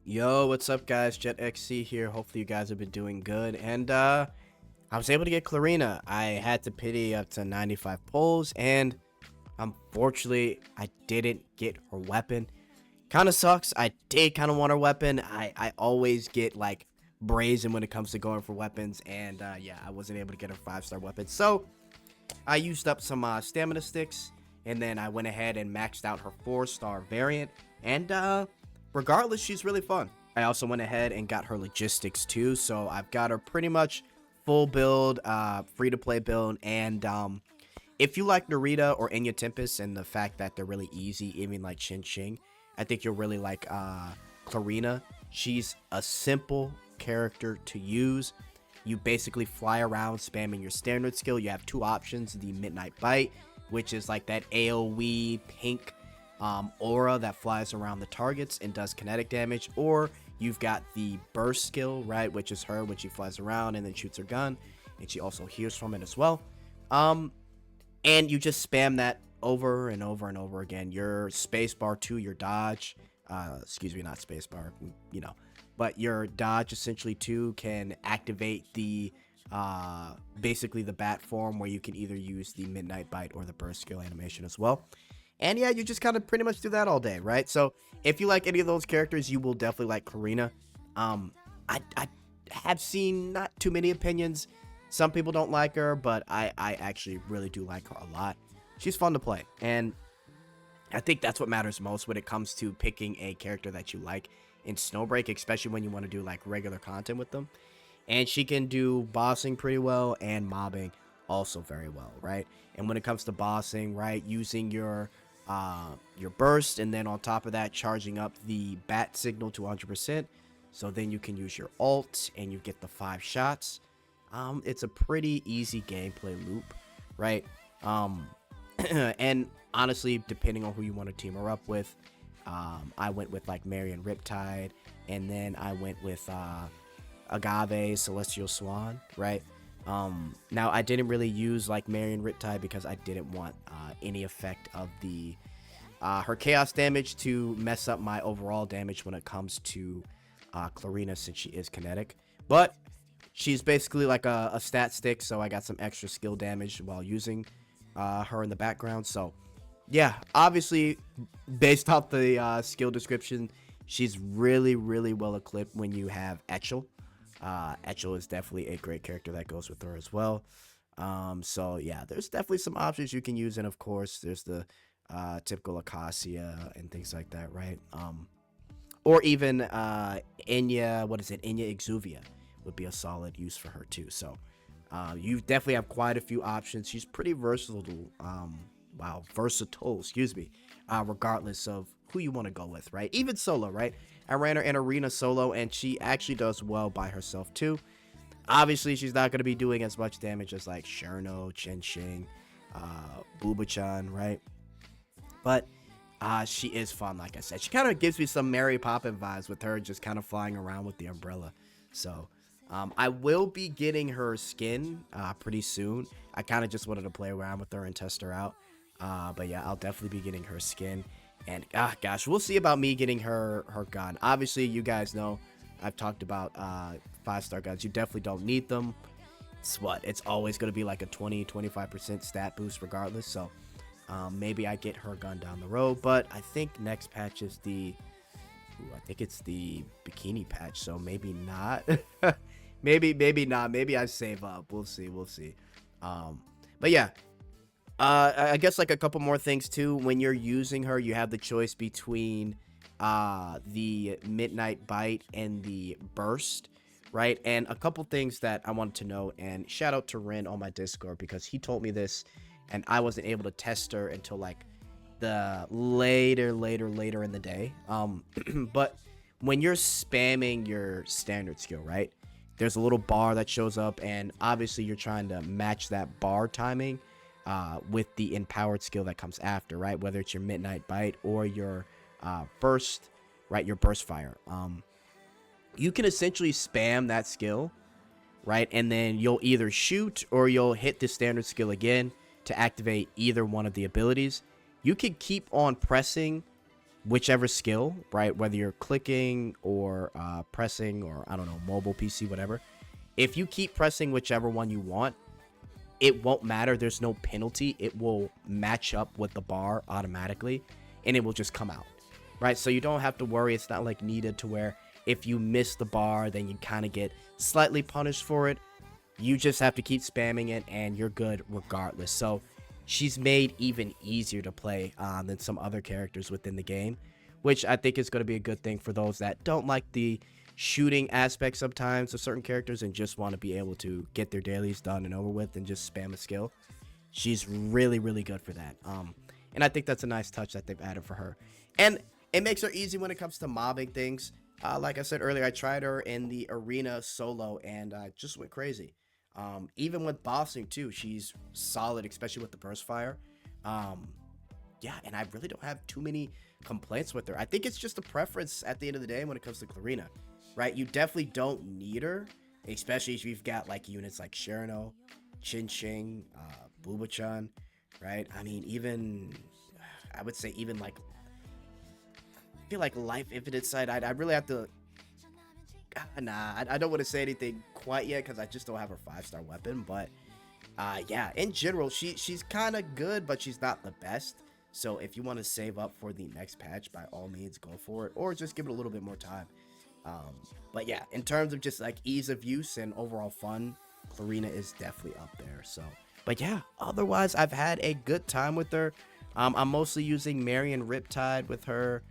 Yo, what's up guys? Jetxc here. Hopefully you guys have been doing good. And I was able to get Clarina. I had to pity up to 95 pulls and unfortunately I didn't get her weapon. Kind of sucks. I did kind of want her weapon. I always get like brazen when it comes to going for weapons, and yeah, I wasn't able to get her 5-star weapon. So I used up some stamina sticks, and then I went ahead and maxed out her 4-star variant. And regardless, she's really fun. I also went ahead and got her logistics too, so I've got her pretty much full build, free to play build. And if you like Narita or Enya Tempest and the fact that they're really easy, even like Chin Ching, I think you'll really like Clarina. She's a simple character to use. You basically fly around spamming your standard skill. You have two options: the Midnight Bite, which is like that AoE pink aura that flies around the targets and does kinetic damage, or you've got the burst skill, right, which is her when she flies around and then shoots her gun, and she also heals from it as well. And you just spam that over and over and over again. Your spacebar to your dodge, excuse me, not spacebar, you know, but your dodge essentially too can activate the basically the bat form, where you can either use the Midnight Bite or the burst skill animation as well. And yeah, you just kind of pretty much do that all day, right? So if you like any of those characters, you will definitely like Clarina. I have seen not too many opinions. Some people don't like her, but I actually really do like her a lot. She's fun to play, and I think that's what matters most when it comes to picking a character that you like in Snowbreak, especially when you want to do like regular content with them. And she can do bossing pretty well and mobbing also very well, right? And when it comes to bossing, right, using your burst, and then on top of that charging up the bat signal to 100%, so then you can use your ult and you get the 5 shots. It's a pretty easy gameplay loop, right? And honestly, depending on who you want to team her up with, I went with like Marion Riptide, and then I went with Agave Celestial Swan, right? Now I didn't really use like Marion Riptide because I didn't want any effect of the her chaos damage to mess up my overall damage when it comes to Clarina, since she is kinetic. But she's basically like a stat stick, so I got some extra skill damage while using her in the background. So yeah, obviously based off the skill description, she's really well equipped when you have Etchel. Etchel is definitely a great character that goes with her as well. So yeah, there's definitely some options you can use, and of course there's the typical Acacia and things like that, right? Or even Enya, what is it, Enya Exuvia would be a solid use for her too. So you definitely have quite a few options. She's pretty versatile, versatile, excuse me, regardless of who you want to go with, right? Even solo, right? I ran her in arena solo, and she actually does well by herself too. Obviously, she's not going to be doing as much damage as like Sherno, Chen Xing, Bubachan, right? But she is fun, like I said. She kind of gives me some Mary Poppins vibes with her just kind of flying around with the umbrella. So I will be getting her skin pretty soon. I kind of just wanted to play around with her and test her out. But yeah, I'll definitely be getting her skin. And gosh, we'll see about me getting her gun. Obviously, you guys know I've talked about 5-star guns. You definitely don't need them. It's always going to be like a 20-25% stat boost regardless. So maybe I get her gun down the road. But I think next patch is I think it's the bikini patch. So maybe not. maybe not. Maybe I save up. We'll see. But yeah. I guess like a couple more things too. When you're using her, you have the choice between the Midnight Bite and the burst, right? And a couple things that I wanted to know, and shout out to Ren on my Discord, because he told me this and I wasn't able to test her until like the later in the day. But when you're spamming your standard skill, right, there's a little bar that shows up, and obviously you're trying to match that bar timing with the empowered skill that comes after, right? Whether it's your Midnight Bite or your burst, right? Your burst fire. You can essentially spam that skill, right? And then you'll either shoot or you'll hit the standard skill again to activate either one of the abilities. You can keep on pressing whichever skill, right? Whether you're clicking or pressing, or I don't know, mobile, PC, whatever. If you keep pressing whichever one you want, it won't matter. There's no penalty. It will match up with the bar automatically, and it will just come out, right? So you don't have to worry. It's not like needed to where if you miss the bar, then you kind of get slightly punished for it. You just have to keep spamming it, and you're good regardless. So she's made even easier to play than some other characters within the game, which I think is going to be a good thing for those that don't like the shooting aspect sometimes of certain characters and just want to be able to get their dailies done and over with and just spam a skill. She's really, really good for that. And I think that's a nice touch that they've added for her. And it makes her easy when it comes to mobbing things. Like I said earlier, I tried her in the arena solo and just went crazy. Even with bossing too, she's solid, especially with the burst fire. Yeah, and I really don't have too many complaints with her. I think it's just a preference at the end of the day when it comes to Clarina, right? You definitely don't need her, especially if you've got like units like Shirano, Chin Ching, Bubachan, right? I mean, even I would say even like I feel like Life Infinite side, I really have to. I don't want to say anything quite yet because I just don't have her 5-star weapon. But yeah, in general, she's kind of good, but she's not the best. So if you want to save up for the next patch, by all means, go for it, or just give it a little bit more time. But yeah, in terms of just like ease of use and overall fun, Clarina is definitely up there. So, but yeah, otherwise, I've had a good time with her. I'm mostly using Marion Riptide with her,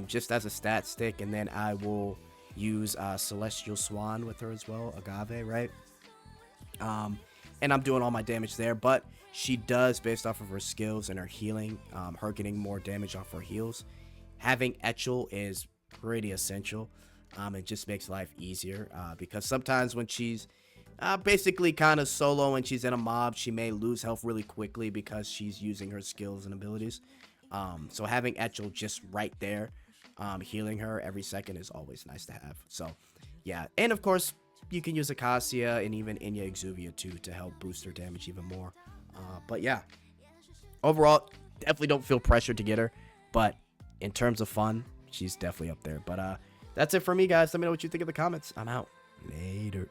just as a stat stick, and then I will use Celestial Swan with her as well, Agave, right? And I'm doing all my damage there, but she does, based off of her skills and her healing, her getting more damage off her heals. Having Etchel is pretty essential. It just makes life easier because sometimes when she's basically kind of solo and she's in a mob, she may lose health really quickly because she's using her skills and abilities. So having Etchel just right there, healing her every second is always nice to have. So yeah, and of course you can use Acacia and even Inya Exuvia too to help boost her damage even more. But yeah, overall, definitely don't feel pressured to get her, but in terms of fun, she's definitely up there. But that's it for me, guys. Let me know what you think in the comments. I'm out. Later.